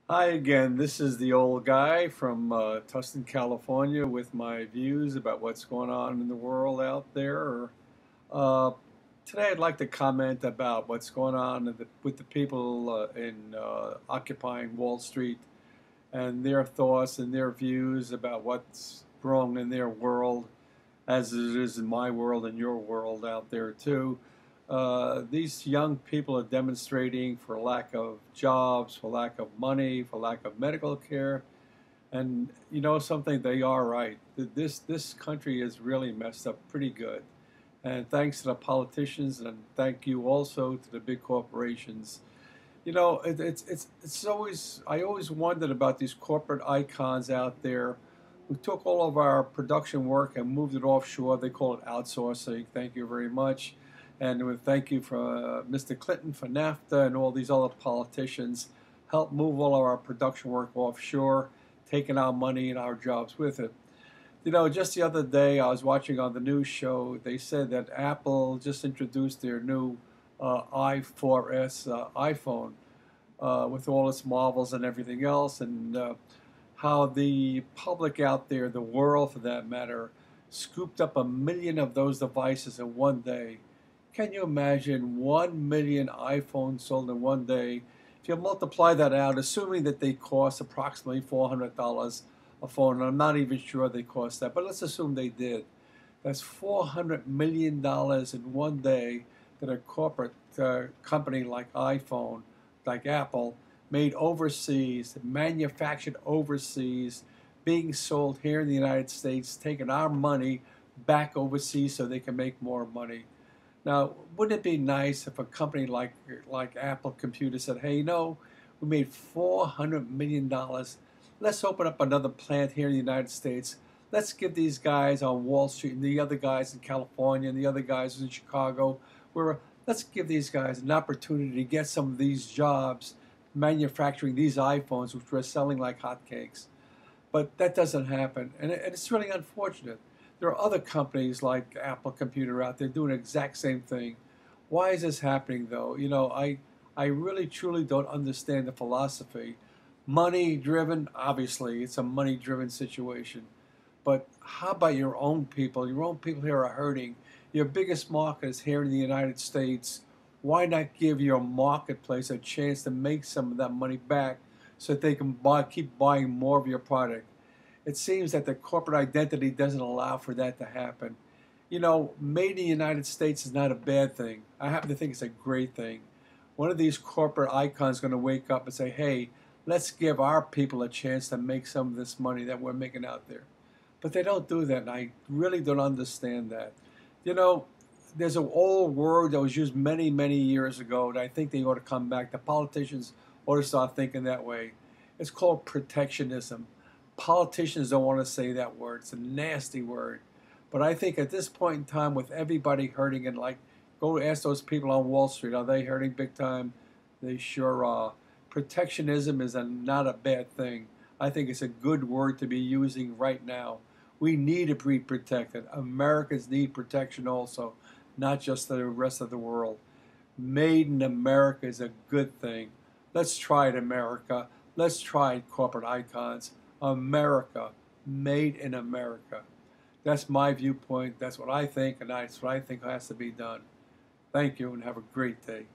Hi again. This is the old guy from Tustin, California, with my views about what's going on in the world out there. Uh, Today, I'd like to comment about what's going on with the people in occupying Wall Street and their thoughts and their views about what's wrong in their world, as it is in my world and your world out there too. These young people are demonstrating for lack of jobs, for lack of money, for lack of medical care. And you know something, they are right. This country is really messed up pretty good. And thanks to the politicians, and thank you also to the big corporations. You know, it's always I always wondered about these corporate icons out there who took all of our production work and moved it offshore. They call it outsourcing. Thank you very much. And we thank you for Mr. Clinton for NAFTA and all these other politicians help move all of our production work offshore, taking our money and our jobs with it. You know, just the other day I was watching on the news show, they said that Apple just introduced their new i4S iPhone with all its marvels and everything else, and how the public out there, the world for that matter, scooped up 1 million of those devices in one day. Can you imagine 1 million iPhones sold in one day? If you multiply that out, assuming that they cost approximately $400 a phone, and I'm not even sure they cost that, but let's assume they did. That's $400 million in one day that a corporate company like iPhone, like Apple, made overseas, manufactured overseas, being sold here in the United States, taking our money back overseas so they can make more money. Now, wouldn't it be nice if a company like Apple Computer said, "Hey, you know, we made $400 million. Let's open up another plant here in the United States. Let's give these guys on Wall Street and the other guys in California and the other guys in Chicago, where let's give these guys an opportunity to get some of these jobs manufacturing these iPhones, which we're selling like hotcakes." But that doesn't happen, and it's really unfortunate. There are other companies like Apple Computer out there doing the exact same thing. Why is this happening, though? You know, I really truly don't understand the philosophy. Money driven, obviously, it's a money driven situation. But how about your own people? Your own people here are hurting. Your biggest market is here in the United States. Why not give your marketplace a chance to make some of that money back so that they can keep buying more of your product? It seems that the corporate identity doesn't allow for that to happen. You know, made in the United States is not a bad thing. I happen to think it's a great thing. One of these corporate icons is going to wake up and say, "Hey, let's give our people a chance to make some of this money that we're making out there." But they don't do that, and I really don't understand that. You know, there's an old word that was used many, many years ago, and I think they ought to come back. The politicians ought to start thinking that way. It's called protectionism. Politicians don't want to say that word. It's a nasty word. But I think at this point in time, with everybody hurting, and like, go ask those people on Wall Street, are they hurting big time? They sure are. Protectionism is not a bad thing. I think it's a good word to be using right now. We need to be protected. Americans need protection also, not just the rest of the world. Made in America is a good thing. Let's try it, America. Let's try it, corporate icons. America, made in America. That's my viewpoint. That's what I think, and that's what I think has to be done. Thank you, and have a great day.